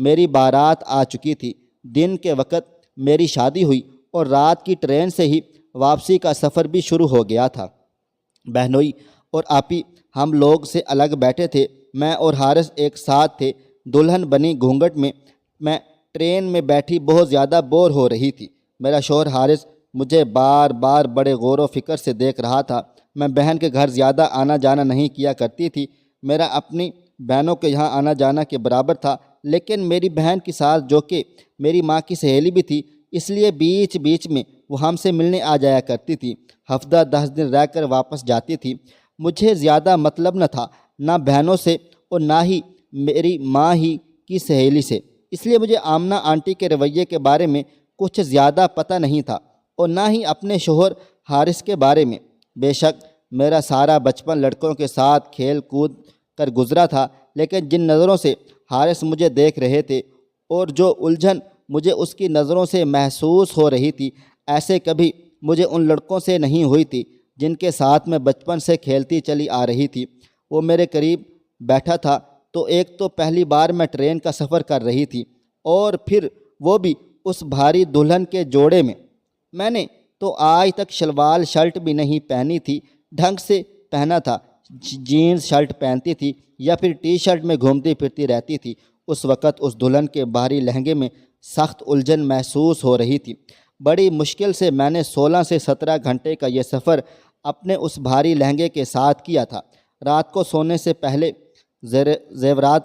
میری بارات آ چکی تھی۔ دن کے وقت میری شادی ہوئی اور رات کی ٹرین سے ہی واپسی کا سفر بھی شروع ہو گیا تھا۔ بہنوئی اور آپی ہم لوگ سے الگ بیٹھے تھے۔ میں اور حارث ایک ساتھ تھے۔ دلہن بنی گھونگھٹ میں ٹرین میں بیٹھی بہت زیادہ بور ہو رہی تھی۔ میرا شوہر حارث مجھے بار بار بڑے غور و فکر سے دیکھ رہا تھا۔ میں بہن کے گھر زیادہ آنا جانا نہیں کیا کرتی تھی۔ میرا اپنی بہنوں کے یہاں آنا جانا کے برابر تھا، لیکن میری بہن کی ساس جو کہ میری ماں کی سہیلی بھی تھی، اس لیے بیچ بیچ میں وہ ہم سے ملنے آ جایا کرتی تھی۔ ہفتہ 10 دن رہ کر واپس جاتی تھی۔ مجھے زیادہ مطلب نہ تھا، نہ بہنوں سے اور نہ ہی میری ماں ہی کی سہیلی سے، اس لیے مجھے آمنہ آنٹی کے رویے کے بارے میں کچھ زیادہ پتہ نہیں تھا اور نہ ہی اپنے شوہر حارث کے بارے میں۔ بے شک میرا سارا بچپن لڑکوں کے ساتھ کھیل کود کر گزرا تھا، لیکن جن نظروں سے حارث مجھے دیکھ رہے تھے اور جو الجھن مجھے اس کی نظروں سے محسوس ہو رہی تھی، ایسے کبھی مجھے ان لڑکوں سے نہیں ہوئی تھی جن کے ساتھ میں بچپن سے کھیلتی چلی آ رہی تھی۔ وہ میرے قریب بیٹھا تھا تو ایک تو پہلی بار میں ٹرین کا سفر کر رہی تھی اور پھر وہ بھی اس بھاری دلہن کے جوڑے میں نے تو آج تک شلوار شرٹ بھی نہیں پہنی تھی۔ ڈھنگ سے پہنا تھا، جینز شرٹ پہنتی تھی یا پھر ٹی شرٹ میں گھومتی پھرتی رہتی تھی۔ اس وقت اس دلہن کے بھاری لہنگے میں سخت الجھن محسوس ہو رہی تھی۔ بڑی مشکل سے میں نے 16 سے 17 گھنٹے کا یہ سفر اپنے اس بھاری لہنگے کے ساتھ کیا تھا۔ رات کو سونے سے پہلے زیورات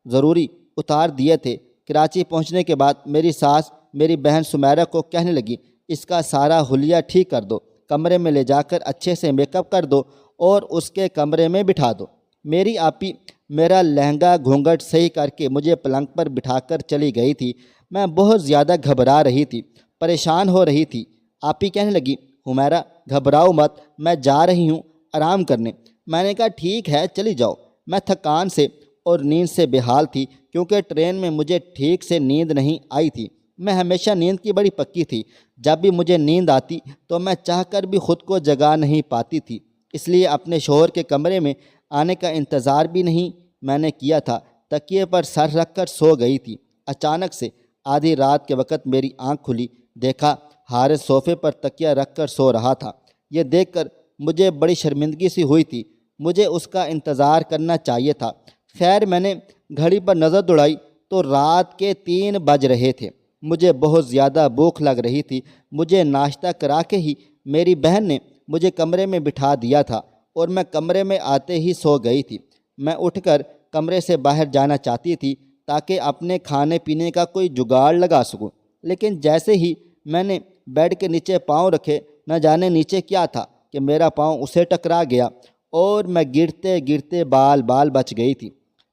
ضروری اتار دیے تھے۔ کراچی پہنچنے کے بعد میری ساس میری بہن سمیرہ کو کہنے لگی، اس کا سارا حلیہ ٹھیک کر دو، کمرے میں لے جا کر اچھے سے میک اپ کر دو اور اس کے کمرے میں بٹھا دو۔ میری آپی میرا لہنگا گھونگھٹ صحیح کر کے مجھے پلنگ پر بٹھا کر چلی گئی تھی۔ میں بہت زیادہ گھبرا رہی تھی، پریشان ہو رہی تھی۔ آپی کہنے لگی، حمیرہ گھبراؤ مت، میں جا رہی ہوں آرام کرنے۔ میں نے کہا ٹھیک ہے چلی جاؤ۔ میں تھکان سے اور نیند سے بے حال تھی کیونکہ ٹرین میں مجھے ٹھیک سے نیند نہیں آئی تھی۔ میں ہمیشہ نیند کی بڑی پکی تھی۔ جب بھی مجھے نیند آتی تو میں چاہ کر بھی خود کو جگا نہیں پاتی تھی، اس لیے اپنے شوہر کے کمرے میں آنے کا انتظار بھی نہیں میں نے کیا تھا۔ تکیے پر سر رکھ کر سو گئی تھی۔ اچانک سے آدھی رات کے وقت میری آنکھ کھلی، دیکھا حارث صوفے پر تکیہ رکھ کر سو رہا تھا۔ یہ دیکھ کر مجھے بڑی شرمندگی سی ہوئی تھی۔ مجھے اس کا انتظار کرنا چاہیے تھا۔ خیر میں نے گھڑی پر نظر دوڑائی تو رات کے 3 بج رہے تھے۔ مجھے بہت زیادہ بھوک لگ رہی تھی۔ مجھے ناشتہ کرا کے ہی میری بہن نے مجھے کمرے میں بٹھا دیا تھا اور میں کمرے میں آتے ہی سو گئی تھی۔ میں اٹھ کر کمرے سے باہر جانا چاہتی تھی تاکہ اپنے کھانے پینے کا کوئی جگاڑ لگا سکوں، لیکن جیسے ہی میں نے بیڈ کے نیچے پاؤں رکھے، نہ جانے نیچے کیا تھا کہ میرا پاؤں اسے ٹکرا گیا اور میں گرتے گرتے بال بچ گئی تھی۔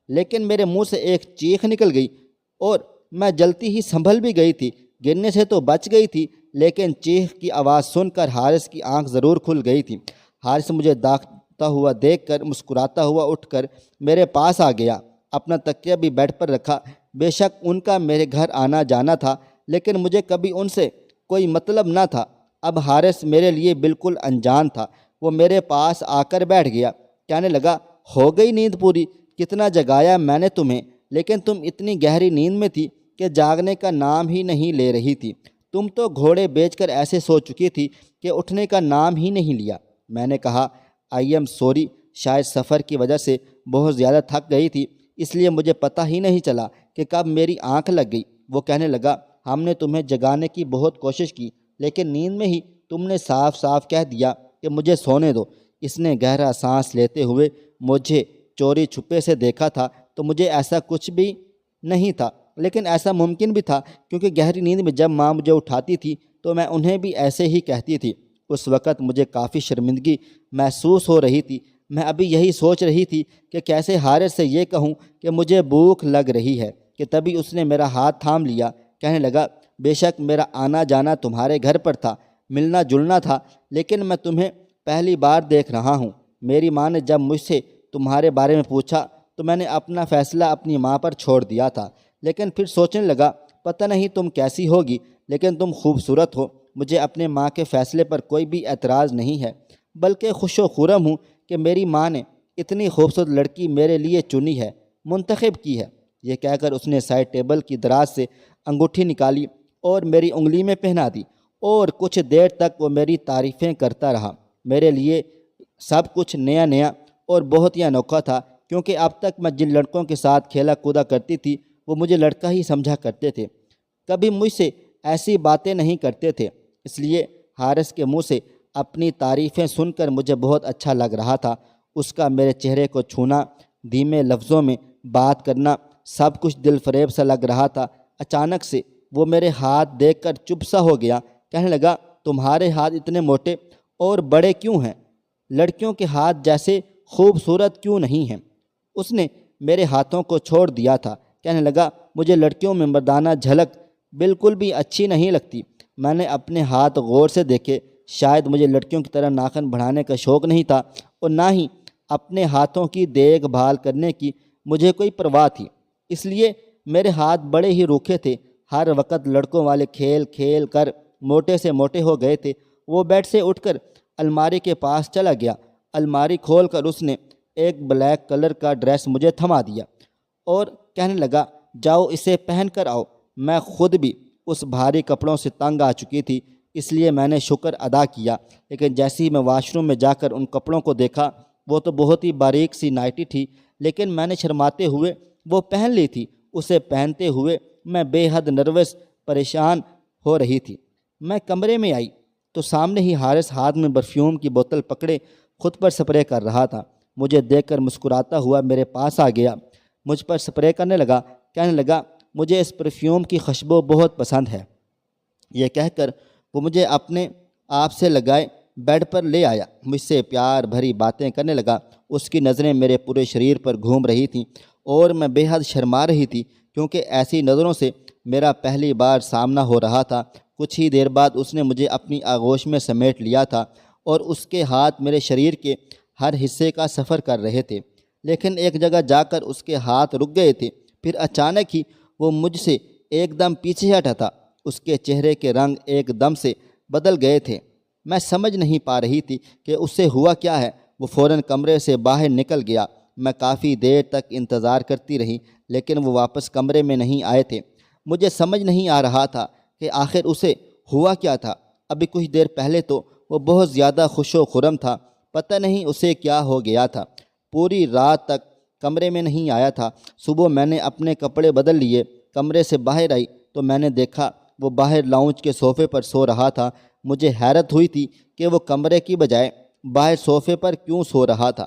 لیکن میرے منہ سے ایک چیخ نکل گئی اور میں جلتی ہی سنبھل بھی گئی تھی۔ گرنے سے تو بچ گئی تھی، لیکن چیخ کی آواز سن کر حارث کی آنکھ ضرور کھل گئی تھی۔ حارث مجھے داغتا ہوا دیکھ کر مسکراتا ہوا اٹھ کر میرے پاس آ گیا۔ اپنا تکیہ بھی بیڈ پر رکھا۔ بے شک ان کا میرے گھر آنا جانا تھا، لیکن مجھے کبھی ان سے کوئی مطلب نہ تھا۔ اب حارث میرے لیے بالکل انجان تھا۔ وہ میرے پاس آ کر بیٹھ گیا، کہنے لگا، ہو گئی نیند پوری؟ کتنا جگایا میں نے تمہیں، لیکن تم اتنی گہری نیند میں تھی کہ جاگنے کا نام ہی نہیں لے رہی تھی۔ تم تو گھوڑے بیچ کر ایسے سو چکی تھی کہ اٹھنے کا نام ہی نہیں لیا۔ میں نے کہا، آئی ایم سوری، شاید سفر کی وجہ سے بہت زیادہ تھک گئی تھی، اس لیے مجھے پتہ ہی نہیں چلا کہ کب میری آنکھ لگ گئی۔ وہ کہنے لگا، ہم نے تمہیں جگانے کی بہت کوشش کی، لیکن نیند میں ہی تم نے صاف صاف کہہ دیا کہ مجھے سونے دو۔ اس نے گہرا سانس لیتے ہوئے مجھے چوری چھپے سے دیکھا تھا تو مجھے ایسا کچھ بھی نہیں تھا، لیکن ایسا ممکن بھی تھا کیونکہ گہری نیند میں جب ماں مجھے اٹھاتی تھی تو میں انہیں بھی ایسے ہی کہتی تھی۔ اس وقت مجھے کافی شرمندگی محسوس ہو رہی تھی۔ میں ابھی یہی سوچ رہی تھی کہ کیسے حارث سے یہ کہوں کہ مجھے بھوک لگ رہی ہے کہ تبھی اس نے میرا ہاتھ تھام لیا۔ کہنے لگا، بے شک میرا آنا جانا تمہارے گھر پر تھا، ملنا جلنا تھا، لیکن میں تمہیں پہلی بار دیکھ رہا ہوں۔ میری ماں نے جب مجھ سے تمہارے بارے میں پوچھا تو میں نے اپنا فیصلہ اپنی ماں پر چھوڑ دیا تھا، لیکن پھر سوچنے لگا، پتہ نہیں تم کیسی ہوگی، لیکن تم خوبصورت ہو۔ مجھے اپنے ماں کے فیصلے پر کوئی بھی اعتراض نہیں ہے، بلکہ خوش و خرم ہوں کہ میری ماں نے اتنی خوبصورت لڑکی میرے لیے چنی ہے، منتخب کی ہے۔ یہ کہہ کر اس نے سائڈ ٹیبل کی دراز سے انگوٹھی نکالی اور میری انگلی میں پہنا دی، اور کچھ دیر تک وہ میری تعریفیں کرتا رہا۔ میرے لیے سب کچھ نیا نیا اور بہت ہی انوکھا تھا، کیونکہ اب تک میں جن لڑکوں کے ساتھ کھیلا کودا کرتی تھی وہ مجھے لڑکا ہی سمجھا کرتے تھے، کبھی مجھ سے ایسی باتیں نہیں کرتے تھے۔ اس لیے حارث کے منہ سے اپنی تعریفیں سن کر مجھے بہت اچھا لگ رہا تھا۔ اس کا میرے چہرے کو چھونا، دھیمے لفظوں میں بات کرنا، سب کچھ دل فریب سا لگ رہا تھا۔ اچانک سے وہ میرے ہاتھ دیکھ کر چپ سا ہو گیا، کہنے لگا، تمہارے ہاتھ اتنے موٹے اور بڑے کیوں ہیں؟ لڑکیوں کے ہاتھ جیسے خوبصورت کیوں نہیں ہیں؟ اس نے میرے ہاتھوں کو چھوڑ دیا تھا، کہنے لگا، مجھے لڑکیوں میں مردانہ جھلک بالکل بھی اچھی نہیں لگتی۔ میں نے اپنے ہاتھ غور سے دیکھے، شاید مجھے لڑکیوں کی طرح ناخن بڑھانے کا شوق نہیں تھا، اور نہ ہی اپنے ہاتھوں کی دیکھ بھال کرنے کی مجھے کوئی پرواہ تھی۔ اس لیے میرے ہاتھ بڑے ہی روکھے تھے، ہر وقت لڑکوں والے کھیل کھیل کر موٹے سے موٹے ہو گئے تھے۔ وہ بیڈ سے اٹھ کر الماری کے پاس چلا گیا، الماری کھول کر اس نے ایک بلیک کلر کا ڈریس مجھے تھما دیا اور کہنے لگا، جاؤ اسے پہن کر آؤ۔ میں خود بھی اس بھاری کپڑوں سے تنگ آ چکی تھی، اس لیے میں نے شکر ادا کیا، لیکن جیسے ہی میں واش روم میں جا کر ان کپڑوں کو دیکھا، وہ تو بہت ہی باریک سی نائٹی تھی، لیکن میں نے شرماتے ہوئے وہ پہن لی تھی۔ اسے پہنتے ہوئے میں بے حد نروس پریشان ہو رہی تھی۔ میں کمرے میں آئی تو سامنے ہی حارث ہاتھ میں پرفیوم کی بوتل پکڑے خود پر سپرے کر رہا تھا۔ مجھے دیکھ کر مسکراتا ہوا میرے پاس آ گیا، مجھ پر سپرے کرنے لگا، کہنے لگا، مجھے اس پرفیوم کی خوشبو بہت پسند ہے۔ یہ کہہ کر وہ مجھے اپنے آپ سے لگائے بیڈ پر لے آیا، مجھ سے پیار بھری باتیں کرنے لگا۔ اس کی نظریں میرے پورے شریر پر گھوم رہی تھیں اور میں بے حد شرما رہی تھی، کیونکہ ایسی نظروں سے میرا پہلی بار سامنا ہو رہا تھا۔ کچھ ہی دیر بعد اس نے مجھے اپنی آغوش میں سمیٹ لیا تھا اور اس کے ہاتھ میرے شریر کے ہر حصے کا سفر کر رہے تھے، لیکن ایک جگہ جا کر اس کے ہاتھ رک گئے تھے۔ پھر اچانک ہی وہ مجھ سے ایک دم پیچھے ہٹا تھا، اس کے چہرے کے رنگ ایک دم سے بدل گئے تھے۔ میں سمجھ نہیں پا رہی تھی کہ اس سے ہوا کیا ہے۔ وہ فوراً کمرے سے باہر نکل گیا۔ میں کافی دیر تک انتظار کرتی رہی، لیکن وہ واپس کمرے میں نہیں آئے تھے۔ مجھے سمجھ نہیں آ رہا تھا کہ آخر اسے ہوا کیا تھا۔ ابھی کچھ دیر پہلے تو وہ بہت زیادہ خوش و خرم تھا، پتہ نہیں اسے کیا ہو گیا تھا۔ پوری رات تک کمرے میں نہیں آیا تھا۔ صبح میں نے اپنے کپڑے بدل لیے، کمرے سے باہر آئی تو میں نے دیکھا وہ باہر لاؤنج کے صوفے پر سو رہا تھا۔ مجھے حیرت ہوئی تھی کہ وہ کمرے کی بجائے باہر صوفے پر کیوں سو رہا تھا۔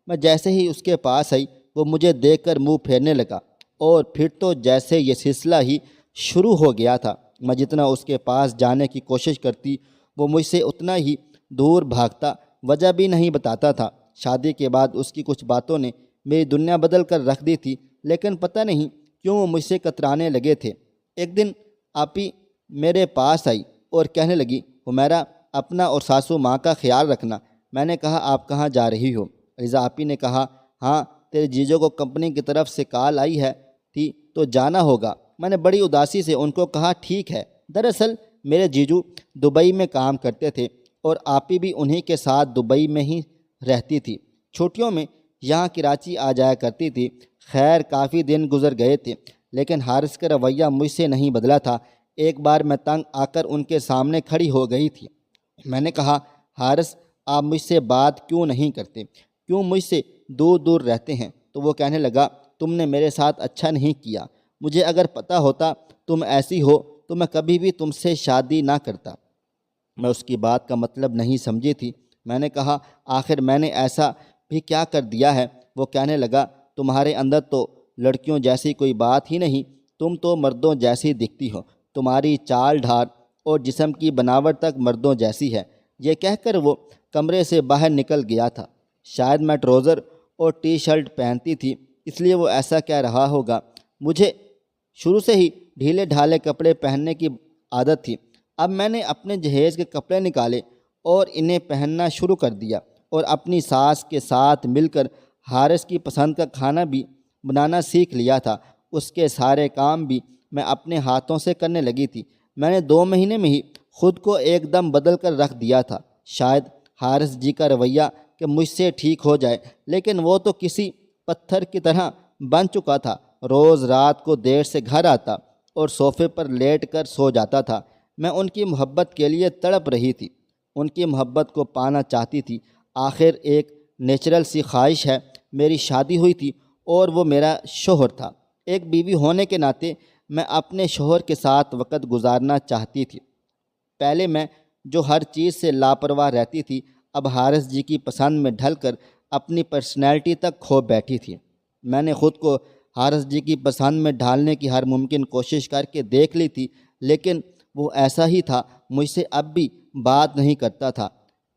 میں جیسے ہی اس کے پاس آئی وہ مجھے دیکھ کر منہ پھیرنے لگا، اور پھر تو جیسے یہ سلسلہ ہی شروع ہو گیا تھا۔ میں جتنا اس کے پاس جانے کی کوشش کرتی وہ مجھ سے اتنا ہی دور بھاگتا، وجہ بھی نہیں بتاتا تھا۔ شادی کے بعد اس کی کچھ باتوں نے میری دنیا بدل کر رکھ دی تھی، لیکن پتہ نہیں کیوں وہ مجھ سے کترانے لگے تھے۔ ایک دن آپی میرے پاس آئی اور کہنے لگی، حمیرہ اپنا اور ساسو ماں کا خیال رکھنا۔ میں نے کہا، آپ کہاں جا رہی ہو؟ رضا آپی نے کہا، ہاں تیرے جیجو کو کمپنی کی طرف سے کال آئی ہے تھی تو جانا ہوگا۔ میں نے بڑی اداسی سے ان کو کہا، ٹھیک ہے۔ دراصل میرے جیجو دبئی میں کام کرتے تھے اور آپی بھی انہی کے ساتھ دبئی میں ہی رہتی تھی۔ چھٹیوں میں یہاں کراچی آ جایا کرتی تھی۔ خیر کافی دن گزر گئے تھے، لیکن حارث کا رویہ مجھ سے نہیں بدلا تھا۔ ایک بار میں تنگ آ کر ان کے سامنے کھڑی ہو گئی تھی۔ میں نے کہا، حارث آپ مجھ سے بات کیوں نہیں کرتے؟ کیوں مجھ سے دور دور رہتے ہیں؟ تو وہ کہنے لگا، تم نے میرے ساتھ اچھا نہیں کیا۔ مجھے اگر پتہ ہوتا تم ایسی ہو تو میں کبھی بھی تم سے شادی نہ کرتا۔ میں اس کی بات کا مطلب نہیں سمجھی تھی۔ میں نے کہا، آخر میں نے ایسا بھی کیا کر دیا ہے؟ وہ کہنے لگا، تمہارے اندر تو لڑکیوں جیسی کوئی بات ہی نہیں، تم تو مردوں جیسی دکھتی ہو، تمہاری چال ڈھال اور جسم کی بناوٹ تک مردوں جیسی ہے۔ یہ کہہ کر وہ کمرے سے باہر نکل گیا تھا۔ شاید میں ٹراؤزر اور ٹی شرٹ پہنتی تھی، اس لیے وہ ایسا کہہ رہا ہوگا۔ مجھے شروع سے ہی ڈھیلے ڈھالے کپڑے پہننے کی عادت تھی۔ اب میں نے اپنے جہیز کے کپڑے نکالے اور انہیں پہننا شروع کر دیا، اور اپنی ساس کے ساتھ مل کر حارث کی پسند کا کھانا بھی بنانا سیکھ لیا تھا۔ اس کے سارے کام بھی میں اپنے ہاتھوں سے کرنے لگی تھی۔ میں نے 2 مہینے میں ہی خود کو ایک دم بدل کر رکھ دیا تھا۔ شاید حارث جی کا رویہ کہ مجھ سے ٹھیک ہو جائے، لیکن وہ تو کسی پتھر کی طرح بن چکا تھا۔ روز رات کو دیر سے گھر آتا اور صوفے پر لیٹ کر سو جاتا تھا۔ میں ان کی محبت کے لیے تڑپ رہی تھی، ان کی محبت کو پانا چاہتی تھی۔ آخر ایک نیچرل سی خواہش ہے، میری شادی ہوئی تھی اور وہ میرا شوہر تھا۔ ایک بیوی ہونے کے ناطے میں اپنے شوہر کے ساتھ وقت گزارنا چاہتی تھی۔ پہلے میں جو ہر چیز سے لاپرواہ رہتی تھی، اب حارث جی کی پسند میں ڈھل کر اپنی پرسنالٹی تک کھو بیٹھی تھی۔ میں نے خود کو حارث جی کی پسند میں ڈھالنے کی ہر ممکن کوشش کر کے دیکھ لی تھی، لیکن وہ ایسا ہی تھا، مجھ سے اب بھی بات نہیں کرتا تھا۔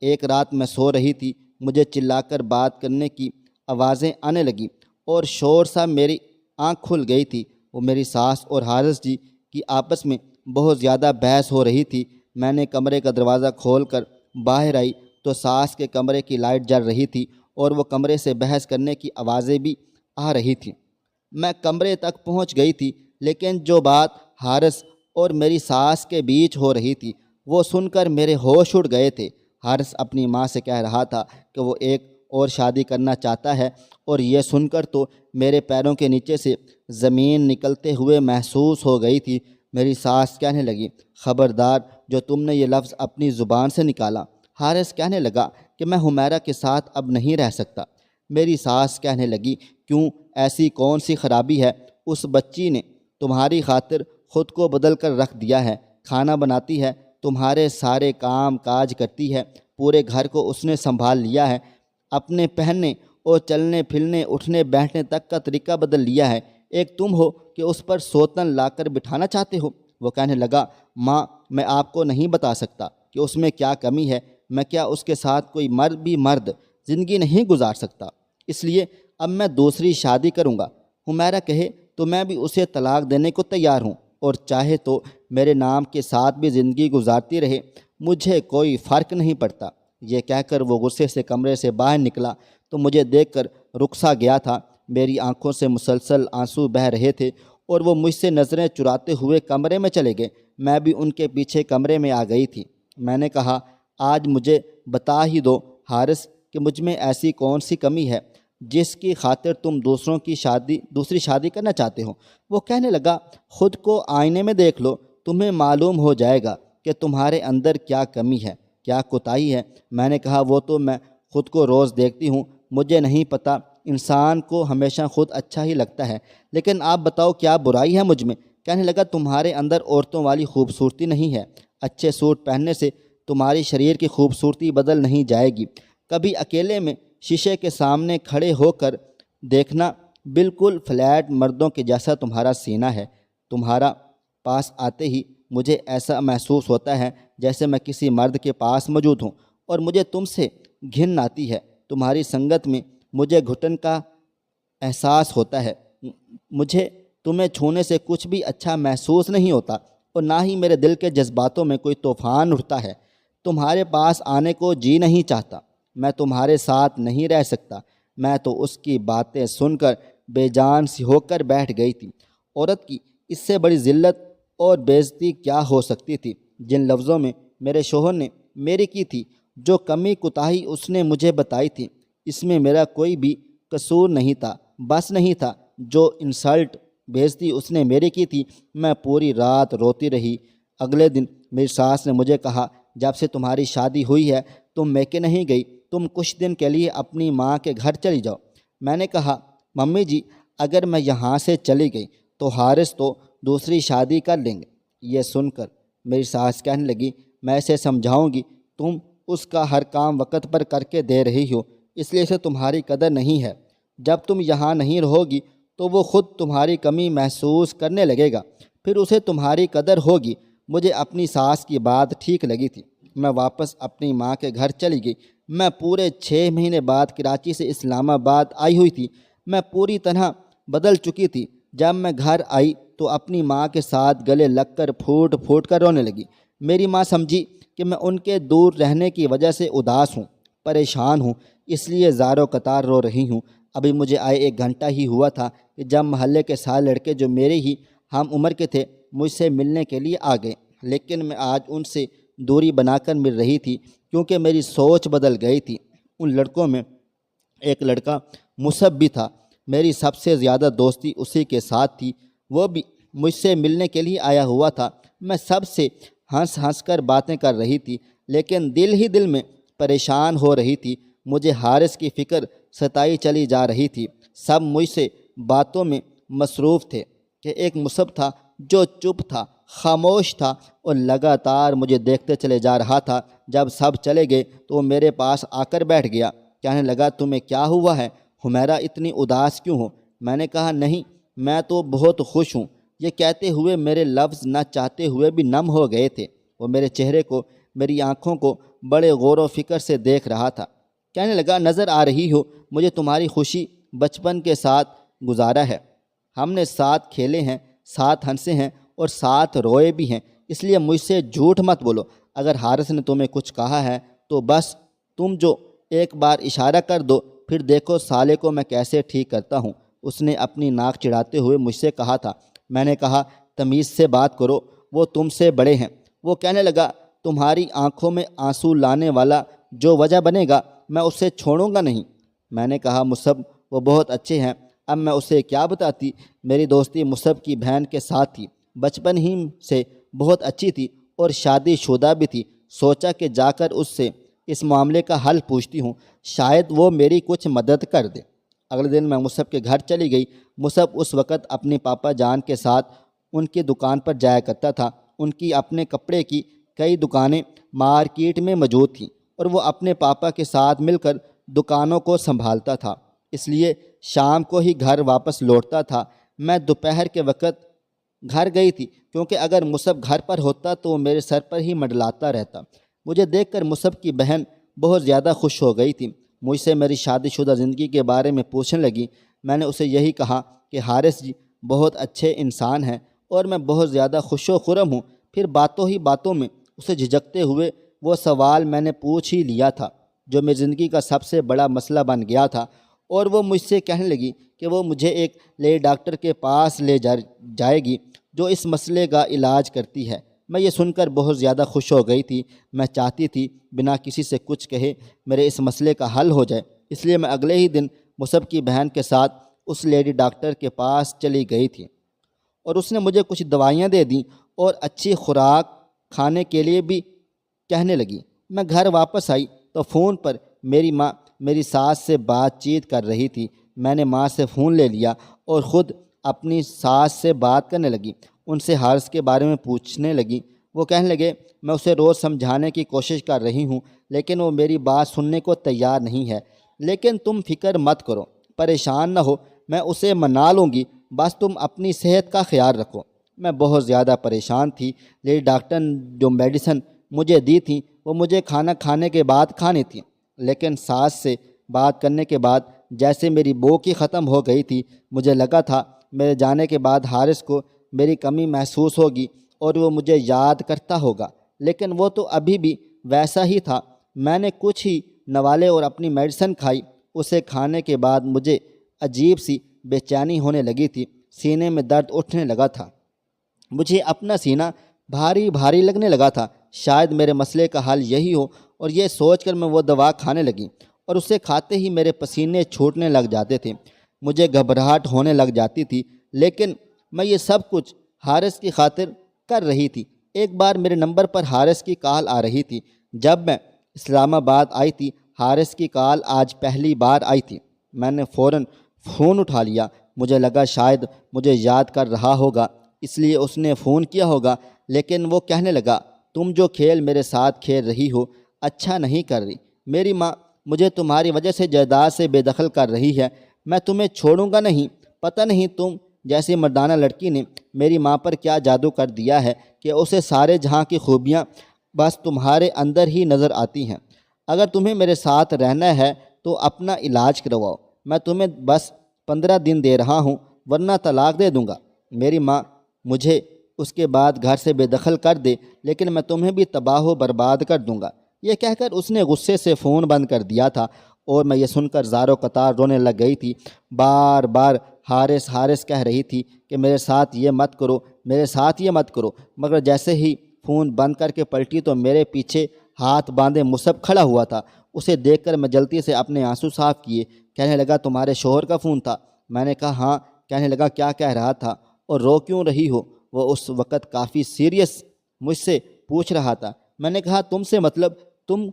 ایک رات میں سو رہی تھی، مجھے چلا کر بات کرنے کی آوازیں آنے لگیں اور شور سا میری آنکھ کھل گئی تھی۔ وہ میری ساس اور حارث جی کی آپس میں بہت زیادہ بحث ہو رہی تھی۔ میں نے کمرے کا دروازہ کھول کر باہر آئی تو ساس کے کمرے کی لائٹ جل رہی تھی اور وہ کمرے سے بحث کرنے کی آوازیں بھی آ رہی تھیں۔ میں کمرے تک پہنچ گئی تھی، لیکن جو بات حارث اور میری ساس کے بیچ ہو رہی تھی وہ سن کر میرے ہوش اڑ گئے تھے۔ حارث اپنی ماں سے کہہ رہا تھا کہ وہ ایک اور شادی کرنا چاہتا ہے، اور یہ سن کر تو میرے پیروں کے نیچے سے زمین نکلتے ہوئے محسوس ہو گئی تھی۔ میری ساس کہنے لگی، خبردار جو تم نے یہ لفظ اپنی زبان سے نکالا۔ حارث کہنے لگا کہ میں حمیرہ کے ساتھ اب نہیں رہ سکتا۔ میری ساس کہنے لگی، کیوں، ایسی کون سی خرابی ہے؟ اس بچی نے تمہاری خاطر خود کو بدل کر رکھ دیا ہے، کھانا بناتی ہے، تمہارے سارے کام کاج کرتی ہے، پورے گھر کو اس نے سنبھال لیا ہے، اپنے پہننے اور چلنے پھرنے اٹھنے بیٹھنے تک کا طریقہ بدل لیا ہے۔ ایک تم ہو کہ اس پر سوتن لا کر بٹھانا چاہتے ہو۔ وہ کہنے لگا، ماں میں آپ کو نہیں بتا سکتا کہ اس میں کیا کمی ہے۔ میں کیا اس کے ساتھ کوئی مرد زندگی نہیں گزار سکتا؟ اس لیے اب میں دوسری شادی کروں گا۔ حمیرہ کہے تو میں بھی اسے طلاق دینے کو تیار ہوں، اور چاہے تو میرے نام کے ساتھ بھی زندگی گزارتی رہے، مجھے کوئی فرق نہیں پڑتا۔ یہ کہہ کر وہ غصے سے کمرے سے باہر نکلا تو مجھے دیکھ کر رخصا گیا تھا۔ میری آنکھوں سے مسلسل آنسو بہہ رہے تھے اور وہ مجھ سے نظریں چراتے ہوئے کمرے میں چلے گئے۔ میں بھی ان کے پیچھے کمرے میں آ گئی تھی۔ میں نے کہا، آج مجھے بتا ہی دو حارث کہ مجھ میں ایسی کون سی کمی ہے جس کی خاطر تم دوسری شادی کرنا چاہتے ہو۔ وہ کہنے لگا، خود کو آئینے میں دیکھ لو، تمہیں معلوم ہو جائے گا کہ تمہارے اندر کیا کمی ہے، کیا کوتاہی ہے۔ میں نے کہا، وہ تو میں خود کو روز دیکھتی ہوں، مجھے نہیں پتہ، انسان کو ہمیشہ خود اچھا ہی لگتا ہے، لیکن آپ بتاؤ کیا برائی ہے مجھ میں؟ کہنے لگا، تمہارے اندر عورتوں والی خوبصورتی نہیں ہے، اچھے سوٹ پہننے سے تمہاری شریر کی خوبصورتی بدل نہیں جائے گی۔ کبھی اکیلے میں شیشے کے سامنے کھڑے ہو کر دیکھنا، بالکل فلیٹ مردوں کے جیسا تمہارا سینہ ہے۔ تمہارا پاس آتے ہی مجھے ایسا محسوس ہوتا ہے جیسے میں کسی مرد کے پاس موجود ہوں، اور مجھے تم سے گھن آتی ہے۔ تمہاری سنگت میں مجھے گھٹن کا احساس ہوتا ہے۔ مجھے تمہیں چھونے سے کچھ بھی اچھا محسوس نہیں ہوتا، اور نہ ہی میرے دل کے جذباتوں میں کوئی طوفان اٹھتا ہے۔ تمہارے پاس آنے کو جی نہیں چاہتا، میں تمہارے ساتھ نہیں رہ سکتا۔ میں تو اس کی باتیں سن کر بے جان سی ہو کر بیٹھ گئی تھی۔ عورت کی اس سے بڑی ذلت اور بے عزتی کیا ہو سکتی تھی؟ جن لفظوں میں میرے شوہر نے میری کی تھی، جو کمی کوتاہی اس نے مجھے بتائی تھی، اس میں میرا کوئی بھی قصور نہیں تھا، بس نہیں تھا۔ جو انسلٹ، بے عزتی اس نے میری کی تھی، میں پوری رات روتی رہی۔ اگلے دن میری ساس نے مجھے کہا، جب سے تمہاری شادی ہوئی ہے تم میکے نہیں گئی، تم کچھ دن کے لیے اپنی ماں کے گھر چلی جاؤ۔ میں نے کہا، ممی جی اگر میں یہاں سے چلی گئی تو حارث تو دوسری شادی کر لیں گے۔ یہ سن کر میری ساس کہنے لگی، میں اسے سمجھاؤں گی، تم اس کا ہر کام وقت پر کر کے دے رہی ہو، اس لیے اسے تمہاری قدر نہیں ہے۔ جب تم یہاں نہیں رہو گی تو وہ خود تمہاری کمی محسوس کرنے لگے گا، پھر اسے تمہاری قدر ہوگی۔ مجھے اپنی ساس کی بات ٹھیک لگی تھی۔ میں واپس اپنی ماں کے گھر چلی گئی۔ میں پورے 6 مہینے بعد کراچی سے اسلام آباد آئی ہوئی تھی۔ میں پوری طرح بدل چکی تھی۔ جب میں گھر آئی تو اپنی ماں کے ساتھ گلے لگ کر پھوٹ پھوٹ کر رونے لگی۔ میری ماں سمجھی کہ میں ان کے دور رہنے کی وجہ سے اداس ہوں، پریشان ہوں، اس لیے زاروں قطار رو رہی ہوں۔ ابھی مجھے آئے 1 گھنٹہ ہی ہوا تھا کہ جب محلے کے سارے لڑکے جو میرے ہی ہم عمر کے تھے مجھ سے ملنے کے لیے آ گئے، لیکن میں آج ان سے دوری بنا کر مل رہی تھی کیونکہ میری سوچ بدل گئی تھی۔ ان لڑکوں میں ایک لڑکا مصب بھی تھا میری سب سے زیادہ دوستی اسی کے ساتھ تھی، وہ بھی مجھ سے ملنے کے لیے آیا ہوا تھا۔ میں سب سے ہنس ہنس کر باتیں کر رہی تھی، لیکن دل ہی دل میں پریشان ہو رہی تھی۔ مجھے حارث کی فکر ستائی چلی جا رہی تھی۔ سب مجھ سے باتوں میں مصروف تھے کہ ایک مصب تھا جو چپ تھا، خاموش تھا اور لگاتار مجھے دیکھتے چلے جا رہا تھا۔ جب سب چلے گئے تو وہ میرے پاس آ کر بیٹھ گیا، کہنے لگا تمہیں کیا ہوا ہے حمیرہ، اتنی اداس کیوں ہو؟ میں نے کہا نہیں، میں تو بہت خوش ہوں۔ یہ کہتے ہوئے میرے لفظ نہ چاہتے ہوئے بھی نم ہو گئے تھے۔ وہ میرے چہرے کو، میری آنکھوں کو بڑے غور و فکر سے دیکھ رہا تھا۔ کہنے لگا نظر آ رہی ہو مجھے تمہاری خوشی بچپن کے ساتھ گزارا ہے۔ ہم نے ساتھ کھیلے ہیں، ساتھ ہنسے ہیں اور ساتھ روئے بھی ہیں، اس لیے مجھ سے جھوٹ مت بولو۔ اگر حارث نے تمہیں کچھ کہا ہے تو بس تم جو ایک بار اشارہ کر دو، پھر دیکھو سالے کو میں کیسے ٹھیک کرتا ہوں۔ اس نے اپنی ناک چڑھاتے ہوئے مجھ سے کہا تھا۔ میں نے کہا تمیز سے بات کرو، وہ تم سے بڑے ہیں۔ وہ کہنے لگا تمہاری آنکھوں میں آنسو لانے والا جو وجہ بنے گا میں اسے چھوڑوں گا نہیں۔ میں نے کہا مصب وہ بہت اچھے ہیں، اب میں اسے کیا بتاتی؟ میری دوستی مصب کی بہن کے ساتھ تھی، بچپن ہی سے بہت اچھی تھی اور شادی شدہ بھی تھی۔ سوچا کہ جا کر اس سے اس معاملے کا حل پوچھتی ہوں، شاید وہ میری کچھ مدد کر دے۔ اگلے دن میں مصب کے گھر چلی گئی۔ مصب اس وقت اپنی پاپا جان کے ساتھ ان کی دکان پر جایا کرتا تھا۔ ان کی اپنے کپڑے کی کئی دکانیں مارکیٹ میں موجود تھیں اور وہ اپنے پاپا کے ساتھ مل کر دکانوں کو سنبھالتا تھا، اس لیے شام کو ہی گھر واپس لوٹتا تھا۔ میں دوپہر کے وقت گھر گئی تھی کیونکہ اگر مصب گھر پر ہوتا تو وہ میرے سر پر ہی منڈلاتا رہتا۔ مجھے دیکھ کر مصب کی بہن بہت زیادہ خوش ہو گئی تھی، مجھ سے میری شادی شدہ زندگی کے بارے میں پوچھنے لگی۔ میں نے اسے یہی کہا کہ حارث جی بہت اچھے انسان ہیں اور میں بہت زیادہ خوش و خرم ہوں۔ پھر باتوں ہی باتوں میں اسے جھجکتے ہوئے وہ سوال میں نے پوچھ ہی لیا تھا جو میری زندگی کا سب سے بڑا مسئلہ بن گیا تھا، اور وہ مجھ سے کہنے لگی کہ وہ مجھے ایک لیڈی ڈاکٹر کے پاس لے جائے گی جو اس مسئلے کا علاج کرتی ہے۔ میں یہ سن کر بہت زیادہ خوش ہو گئی تھی۔ میں چاہتی تھی بنا کسی سے کچھ کہے میرے اس مسئلے کا حل ہو جائے، اس لیے میں اگلے ہی دن مصب کی بہن کے ساتھ اس لیڈی ڈاکٹر کے پاس چلی گئی تھی اور اس نے مجھے کچھ دوائیاں دے دیں اور اچھی خوراک کھانے کے لیے بھی کہنے لگی۔ میں گھر واپس آئی تو فون پر میری ماں میری ساس سے بات چیت کر رہی تھی۔ میں نے ماں سے فون لے لیا اور خود اپنی ساس سے بات کرنے لگی، ان سے حارث کے بارے میں پوچھنے لگی۔ وہ کہنے لگے میں اسے روز سمجھانے کی کوشش کر رہی ہوں لیکن وہ میری بات سننے کو تیار نہیں ہے، لیکن تم فکر مت کرو، پریشان نہ ہو، میں اسے منا لوں گی، بس تم اپنی صحت کا خیال رکھو۔ میں بہت زیادہ پریشان تھی۔ لیڈی ڈاکٹر نے جو میڈیسن مجھے دی تھیں وہ مجھے کھانا کھانے کے بعد کھانی تھیں، لیکن ساس سے بات کرنے کے بعد جیسے میری بوکی ختم ہو گئی تھی۔ مجھے لگا تھا میرے جانے کے بعد حارث کو میری کمی محسوس ہوگی اور وہ مجھے یاد کرتا ہوگا، لیکن وہ تو ابھی بھی ویسا ہی تھا۔ میں نے کچھ ہی نوالے اور اپنی میڈیسن کھائی۔ اسے کھانے کے بعد مجھے عجیب سی بے چینی ہونے لگی تھی، سینے میں درد اٹھنے لگا تھا، مجھے اپنا سینہ بھاری بھاری لگنے لگا تھا۔ شاید میرے مسئلے کا حل یہی ہو، اور یہ سوچ کر میں وہ دوا کھانے لگی اور اسے کھاتے ہی میرے پسینے چھوٹنے لگ جاتے تھے، مجھے گھبراہٹ ہونے لگ جاتی تھی، لیکن میں یہ سب کچھ حارث کی خاطر کر رہی تھی۔ ایک بار میرے نمبر پر حارث کی کال آ رہی تھی۔ جب میں اسلام آباد آئی تھی حارث کی کال آج پہلی بار آئی تھی۔ میں نے فوراً فون اٹھا لیا، مجھے لگا شاید مجھے یاد کر رہا ہوگا اس لیے اس نے فون کیا ہوگا، لیکن وہ کہنے لگا تم جو کھیل میرے ساتھ کھیل رہی ہو اچھا نہیں کر رہی، میری ماں مجھے تمہاری وجہ سے جائیداد سے بے دخل کر رہی ہے، میں تمہیں چھوڑوں گا نہیں۔ پتہ نہیں تم جیسی مردانہ لڑکی نے میری ماں پر کیا جادو کر دیا ہے کہ اسے سارے جہاں کی خوبیاں بس تمہارے اندر ہی نظر آتی ہیں۔ اگر تمہیں میرے ساتھ رہنا ہے تو اپنا علاج کرواؤ، میں تمہیں بس 15 دن دے رہا ہوں ورنہ طلاق دے دوں گا۔ میری ماں مجھے اس کے بعد گھر سے بے دخل کر دے لیکن میں تمہیں بھی تباہ و برباد کر دوں گا۔ یہ کہہ کر اس نے غصے سے فون بند کر دیا تھا اور میں یہ سن کر زاروں قطار رونے لگ گئی تھی۔ بار بار حارث حارث کہہ رہی تھی کہ میرے ساتھ یہ مت کرو، میرے ساتھ یہ مت کرو، مگر جیسے ہی فون بند کر کے پلٹی تو میرے پیچھے ہاتھ باندھے مصب کھڑا ہوا تھا۔ اسے دیکھ کر میں جلدی سے اپنے آنسو صاف کیے، کہنے لگا تمہارے شوہر کا فون تھا؟ میں نے کہا ہاں۔ کہنے لگا کیا کہہ رہا تھا اور رو کیوں رہی ہو؟ وہ اس وقت کافی سیریس مجھ سے پوچھ رہا تھا۔ میں نے کہا تم سے مطلب، تم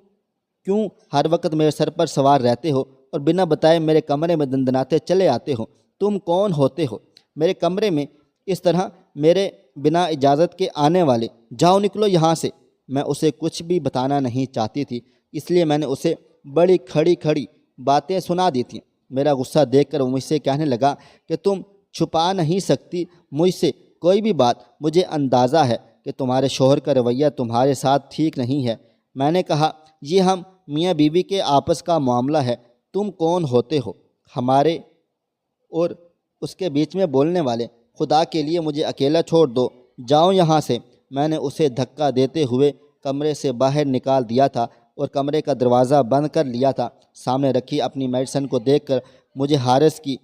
کیوں ہر وقت میرے سر پر سوار رہتے ہو اور بنا بتائے میرے کمرے میں دندناتے چلے آتے ہو؟ تم کون ہوتے ہو میرے کمرے میں اس طرح میرے بنا اجازت کے آنے والے؟ جاؤ نکلو یہاں سے۔ میں اسے کچھ بھی بتانا نہیں چاہتی تھی، اس لیے میں نے اسے بڑی کھڑی کھڑی باتیں سنا دی تھیں۔ میرا غصہ دیکھ کر وہ مجھ سے کہنے لگا کہ تم چھپا نہیں سکتی مجھ سے کوئی بھی بات، مجھے اندازہ ہے کہ تمہارے شوہر کا رویہ تمہارے ساتھ ٹھیک نہیں ہے۔ میں نے کہا یہ ہم میاں بیوی کے آپس کا معاملہ ہے، تم کون ہوتے ہو ہمارے اور اس کے بیچ میں بولنے والے؟ خدا کے لیے مجھے اکیلا چھوڑ دو، جاؤ یہاں سے۔ میں نے اسے دھکا دیتے ہوئے کمرے سے باہر نکال دیا تھا اور کمرے کا دروازہ بند کر لیا تھا۔ سامنے رکھی اپنی میڈیسن کو دیکھ کر مجھے حارث کی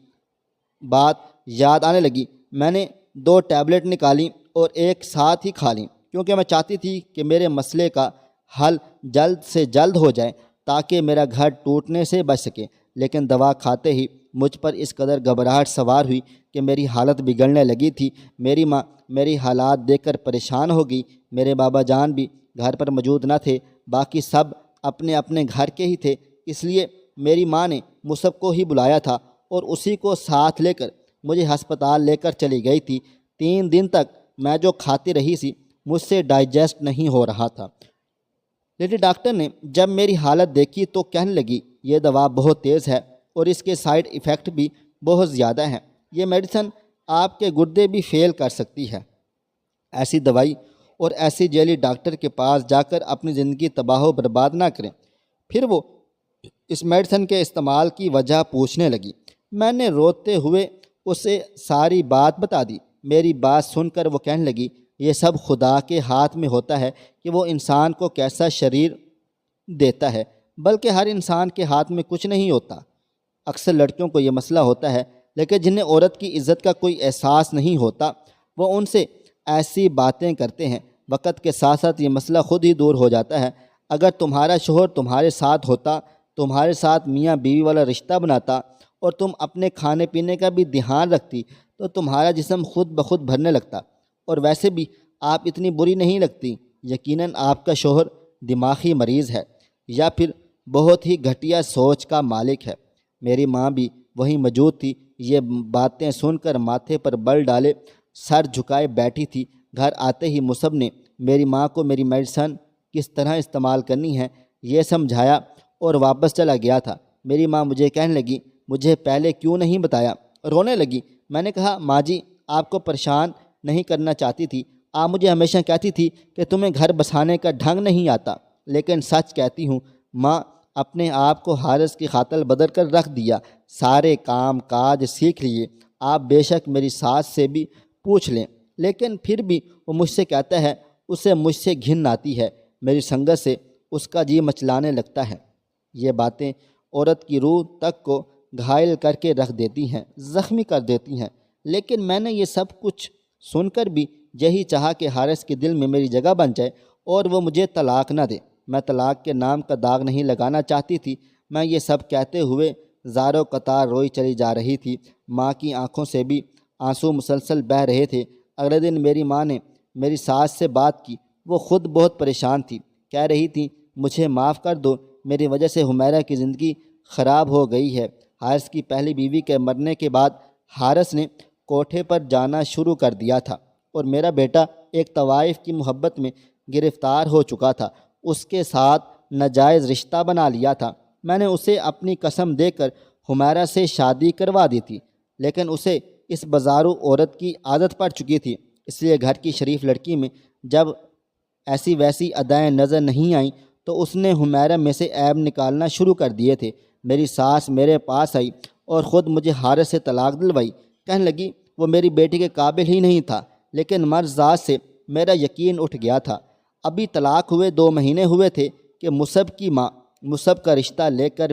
بات یاد آنے لگی۔ میں نے 2 ٹیبلٹ نکالی اور ایک ساتھ ہی کھا لیں، کیونکہ میں چاہتی تھی کہ میرے مسئلے کا حل جلد سے جلد ہو جائے تاکہ میرا گھر ٹوٹنے سے بچ سکے۔ لیکن دوا کھاتے ہی مجھ پر اس قدر گھبراہٹ سوار ہوئی کہ میری حالت بگڑنے لگی تھی۔ میری ماں میری حالات دیکھ کر پریشان ہو گئی۔ میرے بابا جان بھی گھر پر موجود نہ تھے، باقی سب اپنے اپنے گھر کے ہی تھے، اس لیے میری ماں نے مصعب کو ہی بلایا تھا اور اسی کو ساتھ لے کر مجھے ہسپتال لے کر چلی گئی تھی۔ 3 دن تک میں جو کھاتی رہی سی مجھ سے ڈائجسٹ نہیں ہو رہا تھا۔ لیڈی ڈاکٹر نے جب میری حالت دیکھی تو کہنے لگی یہ دوا بہت تیز ہے اور اس کے سائیڈ ایفیکٹ بھی بہت زیادہ ہیں، یہ میڈیسن آپ کے گردے بھی فیل کر سکتی ہے۔ ایسی دوائی اور ایسی جیلی ڈاکٹر کے پاس جا کر اپنی زندگی تباہ و برباد نہ کریں۔ پھر وہ اس میڈیسن کے استعمال کی وجہ پوچھنے لگی۔ میں نے روتے ہوئے اسے ساری بات بتا دی۔ میری بات سن کر وہ کہنے لگی یہ سب خدا کے ہاتھ میں ہوتا ہے کہ وہ انسان کو کیسا شریر دیتا ہے، بلکہ ہر انسان کے ہاتھ میں کچھ نہیں ہوتا۔ اکثر لڑکیوں کو یہ مسئلہ ہوتا ہے، لیکن جنہیں عورت کی عزت کا کوئی احساس نہیں ہوتا وہ ان سے ایسی باتیں کرتے ہیں۔ وقت کے ساتھ ساتھ یہ مسئلہ خود ہی دور ہو جاتا ہے۔ اگر تمہارا شوہر تمہارے ساتھ ہوتا، تمہارے ساتھ میاں بیوی والا رشتہ بناتا اور تم اپنے کھانے پینے کا بھی دھیان رکھتی تو تمہارا جسم خود بخود بھرنے لگتا۔ اور ویسے بھی آپ اتنی بری نہیں لگتی۔ یقیناً آپ کا شوہر دماغی مریض ہے یا پھر بہت ہی گھٹیا سوچ کا مالک ہے۔ میری ماں بھی وہیں موجود تھی۔ یہ باتیں سن کر ماتھے پر بل ڈالے سر جھکائے بیٹھی تھی۔ گھر آتے ہی مصعب نے میری ماں کو میری میڈیسن کس طرح استعمال کرنی ہے یہ سمجھایا اور واپس چلا گیا تھا۔ میری ماں مجھے کہنے لگی مجھے پہلے کیوں نہیں بتایا؟ رونے لگی۔ میں نے کہا ماں جی آپ کو پریشان نہیں کرنا چاہتی تھی، آپ مجھے ہمیشہ کہتی تھی کہ تمہیں گھر بسانے کا ڈھنگ نہیں آتا، لیکن سچ کہتی ہوں ماں، اپنے آپ کو حارث کی خاطر بدل کر رکھ دیا، سارے کام کاج سیکھ لیے۔ آپ بے شک میری ساس سے بھی پوچھ لیں، لیکن پھر بھی وہ مجھ سے کہتا ہے اسے مجھ سے گھن آتی ہے، میری سنگت سے اس کا جی مچلانے لگتا ہے۔ یہ باتیں عورت کی روح تک کو گھائل کر کے رکھ دیتی ہیں، زخمی کر دیتی ہیں۔ لیکن میں نے یہ سب کچھ سن کر بھی یہی چاہا کہ حارث کے دل میں میری جگہ بن جائے اور وہ مجھے طلاق نہ دے۔ میں طلاق کے نام کا داغ نہیں لگانا چاہتی تھی۔ میں یہ سب کہتے ہوئے زاروں قطار روئی چلی جا رہی تھی۔ ماں کی آنکھوں سے بھی آنسو مسلسل بہہ رہے تھے۔ اگلے دن میری ماں نے میری ساس سے بات کی۔ وہ خود بہت پریشان تھی، کہہ رہی تھی مجھے معاف کر دو، میری وجہ سے حمیرہ کی زندگی خراب ہو گئی ہے۔ حارث کی پہلی بیوی کے مرنے کے بعد حارث نے کوٹھے پر جانا شروع کر دیا تھا اور میرا بیٹا ایک طوائف کی محبت میں گرفتار ہو چکا تھا، اس کے ساتھ ناجائز رشتہ بنا لیا تھا۔ میں نے اسے اپنی قسم دے کر حمیرہ سے شادی کروا دی تھی، لیکن اسے اس بازارو عورت کی عادت پڑ چکی تھی، اس لیے گھر کی شریف لڑکی میں جب ایسی ویسی ادائیں نظر نہیں آئیں تو اس نے حمیرہ میں سے عیب نکالنا شروع کر دیے تھے۔ میری ساس میرے پاس آئی اور خود مجھے حارث سے طلاق دلوائی۔ کہنے لگی وہ میری بیٹی کے قابل ہی نہیں تھا، لیکن مرد ذات سے میرا یقین اٹھ گیا تھا۔ ابھی طلاق ہوئے 2 مہینے ہوئے تھے کہ مصعب کی ماں مصعب کا رشتہ لے کر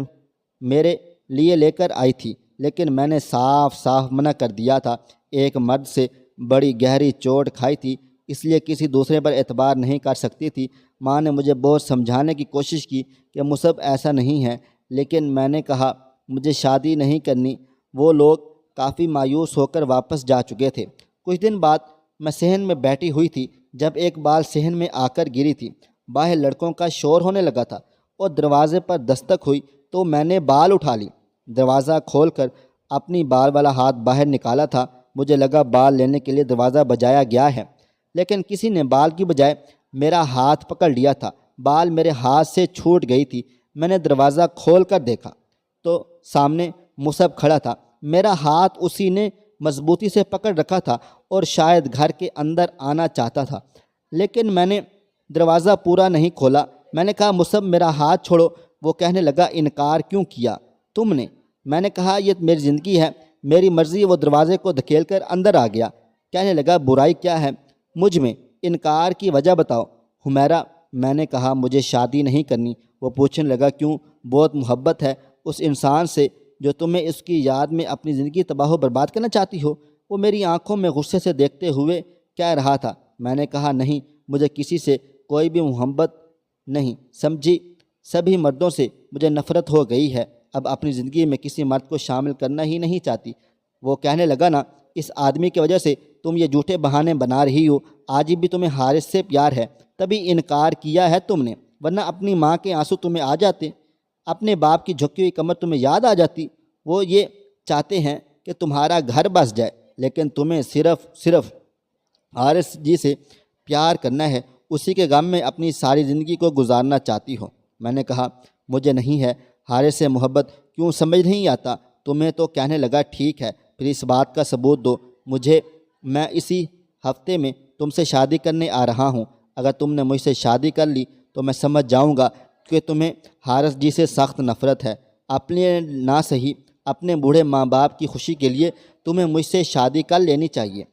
میرے لیے لے کر آئی تھی، لیکن میں نے صاف صاف منع کر دیا تھا۔ ایک مرد سے بڑی گہری چوٹ کھائی تھی، اس لیے کسی دوسرے پر اعتبار نہیں کر سکتی تھی۔ ماں نے مجھے بہت سمجھانے کی کوشش کی کہ مصعب ایسا نہیں ہے، لیکن میں نے کہا مجھے شادی نہیں کرنی۔ وہ لوگ کافی مایوس ہو کر واپس جا چکے تھے۔ کچھ دن بعد میں صحن میں بیٹھی ہوئی تھی جب ایک بال صحن میں آ کر گری تھی۔ باہر لڑکوں کا شور ہونے لگا تھا اور دروازے پر دستک ہوئی تو میں نے بال اٹھا لی۔ دروازہ کھول کر اپنی بال والا ہاتھ باہر نکالا تھا۔ مجھے لگا بال لینے کے لیے دروازہ بجایا گیا ہے، لیکن کسی نے بال کی بجائے میرا ہاتھ پکڑ لیا تھا۔ بال میرے ہاتھ سے چھوٹ گئی تھی۔ میں نے دروازہ کھول کر دیکھا تو سامنے مصعب کھڑا تھا۔ میرا ہاتھ اسی نے مضبوطی سے پکڑ رکھا تھا اور شاید گھر کے اندر آنا چاہتا تھا، لیکن میں نے دروازہ پورا نہیں کھولا۔ میں نے کہا مصعب میرا ہاتھ چھوڑو۔ وہ کہنے لگا انکار کیوں کیا تم نے؟ میں نے کہا یہ میری زندگی ہے، میری مرضی۔ وہ دروازے کو دھکیل کر اندر آ گیا۔ کہنے لگا برائی کیا ہے مجھ میں؟ انکار کی وجہ بتاؤ حمیرہ۔ میں نے کہا مجھے شادی نہیں کرنی۔ وہ پوچھنے لگا کیوں؟ بہت محبت ہے اس انسان سے جو تمہیں اس کی یاد میں اپنی زندگی تباہ و برباد کرنا چاہتی ہو۔ وہ میری آنکھوں میں غصے سے دیکھتے ہوئے کہہ رہا تھا۔ میں نے کہا نہیں، مجھے کسی سے کوئی بھی محبت نہیں، سمجھی؟ سبھی مردوں سے مجھے نفرت ہو گئی ہے۔ اب اپنی زندگی میں کسی مرد کو شامل کرنا ہی نہیں چاہتی۔ وہ کہنے لگا نا، اس آدمی کی وجہ سے تم یہ جھوٹے بہانے بنا رہی ہو۔ آج بھی تمہیں حارث سے پیار ہے، تبھی انکار کیا ہے تم نے، ورنہ اپنی ماں کے آنسو تمہیں آ جاتے، اپنے باپ کی جھکی ہوئی کمر تمہیں یاد آ جاتی۔ وہ یہ چاہتے ہیں کہ تمہارا گھر بس جائے، لیکن تمہیں صرف حارث جی سے پیار کرنا ہے، اسی کے غم میں اپنی ساری زندگی کو گزارنا چاہتی ہو۔ میں نے کہا مجھے نہیں ہے حارث سے محبت، کیوں سمجھ نہیں آتا تمہیں؟ تو کہنے لگا ٹھیک ہے، پھر اس بات کا ثبوت دو مجھے۔ میں اسی ہفتے میں تم سے شادی کرنے آ رہا ہوں۔ اگر تم نے مجھ سے شادی کر لی تو میں سمجھ جاؤں گا کہ تمہیں حارث جی سے سخت نفرت ہے۔ اپنے نہ صحیح اپنے بوڑھے ماں باپ کی خوشی کے لیے تمہیں مجھ سے شادی کر لینی چاہیے۔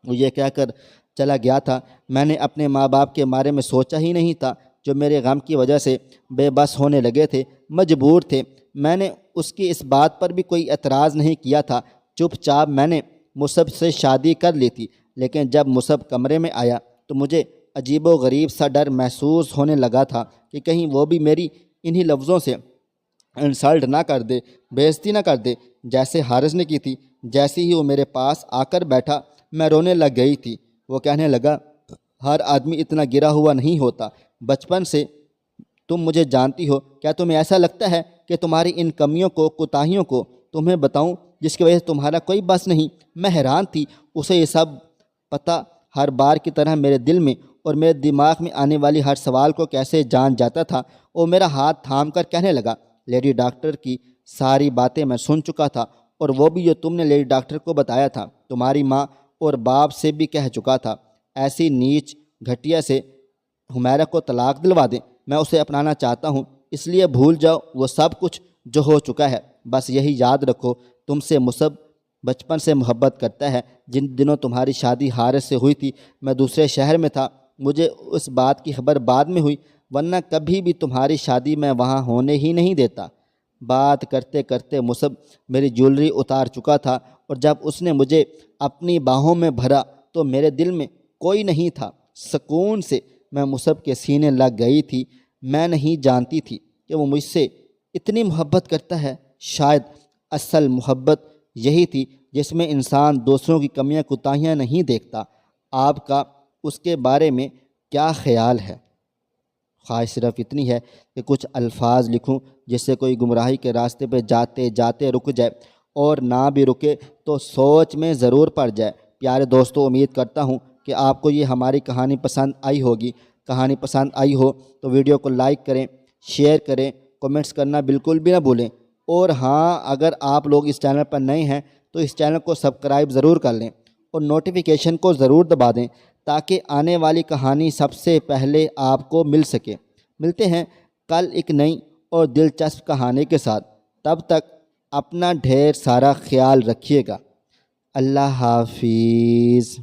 وہ یہ کہہ کر چلا گیا تھا۔ میں نے اپنے ماں باپ کے بارے میں سوچا ہی نہیں تھا، جو میرے غم کی وجہ سے بے بس ہونے لگے تھے، مجبور تھے۔ میں نے اس کی اس بات پر بھی کوئی اعتراض نہیں کیا تھا۔ چپ چاپ میں نے مصعب سے شادی کر لی تھی، لیکن جب مصعب کمرے میں آیا تو مجھے عجیب و غریب سا ڈر محسوس ہونے لگا تھا کہ کہیں وہ بھی میری انہی لفظوں سے انسلٹ نہ کر دے، بے عزتی نہ کر دے جیسے حارث نے کی تھی۔ جیسے ہی وہ میرے پاس آ کر بیٹھا میں رونے لگ گئی تھی۔ وہ کہنے لگا ہر آدمی اتنا گرا ہوا نہیں ہوتا، بچپن سے تم مجھے جانتی ہو، کیا تمہیں ایسا لگتا ہے کہ تمہاری ان کمیوں کو، کوتاہیوں کو تمہیں بتاؤں جس کی وجہ سے تمہارا کوئی بس نہیں؟ میں حیران تھی۔ اسے یہ سب پتہ ہر بار کی طرح میرے دل میں اور میرے دماغ میں آنے والی ہر سوال کو کیسے جان جاتا تھا۔ وہ میرا ہاتھ تھام کر کہنے لگا لیڈی ڈاکٹر کی ساری باتیں میں سن چکا تھا، اور وہ بھی جو تم نے لیڈی ڈاکٹر کو بتایا تھا، تمہاری ماں اور باپ سے بھی کہہ چکا تھا۔ ایسی نیچ گھٹیا سے حمیرہ کو طلاق دلوا دیں۔ میں اسے اپنانا چاہتا ہوں، اس لیے بھول جاؤ وہ سب کچھ جو ہو چکا ہے۔ بس یہی یاد رکھو تم سے مصعب بچپن سے محبت کرتا ہے۔ جن دنوں تمہاری شادی حارث سے ہوئی تھی میں دوسرے شہر میں تھا، مجھے اس بات کی خبر بعد میں ہوئی، ورنہ کبھی بھی تمہاری شادی میں وہاں ہونے ہی نہیں دیتا۔ بات کرتے کرتے مصعب میری جیولری اتار چکا تھا، اور جب اس نے مجھے اپنی باہوں میں بھرا تو میرے دل میں کوئی نہیں تھا۔ سکون سے میں مصعب کے سینے لگ گئی تھی۔ میں نہیں جانتی تھی کہ وہ مجھ سے اتنی محبت کرتا ہے۔ شاید اصل محبت یہی تھی جس میں انسان دوسروں کی کمیاں کوتاہیاں نہیں دیکھتا۔ آپ کا اس کے بارے میں کیا خیال ہے؟ خواہش صرف اتنی ہے کہ کچھ الفاظ لکھوں جس سے کوئی گمراہی کے راستے پہ جاتے جاتے رک جائے، اور نہ بھی رکے تو سوچ میں ضرور پڑ جائے۔ پیارے دوستو، امید کرتا ہوں کہ آپ کو یہ ہماری کہانی پسند آئی ہوگی۔ کہانی پسند آئی ہو تو ویڈیو کو لائک کریں، شیئر کریں، کمنٹس کرنا بالکل بھی نہ بھولیں۔ اور ہاں، اگر آپ لوگ اس چینل پر نئے ہیں تو اس چینل کو سبسکرائب ضرور کر لیں اور نوٹیفیکیشن کو ضرور دبا دیں، تاکہ آنے والی کہانی سب سے پہلے آپ کو مل سکے۔ ملتے ہیں کل ایک نئی اور دلچسپ کہانی کے ساتھ۔ تب تک اپنا ڈھیر سارا خیال رکھیے گا۔ اللہ حافظ۔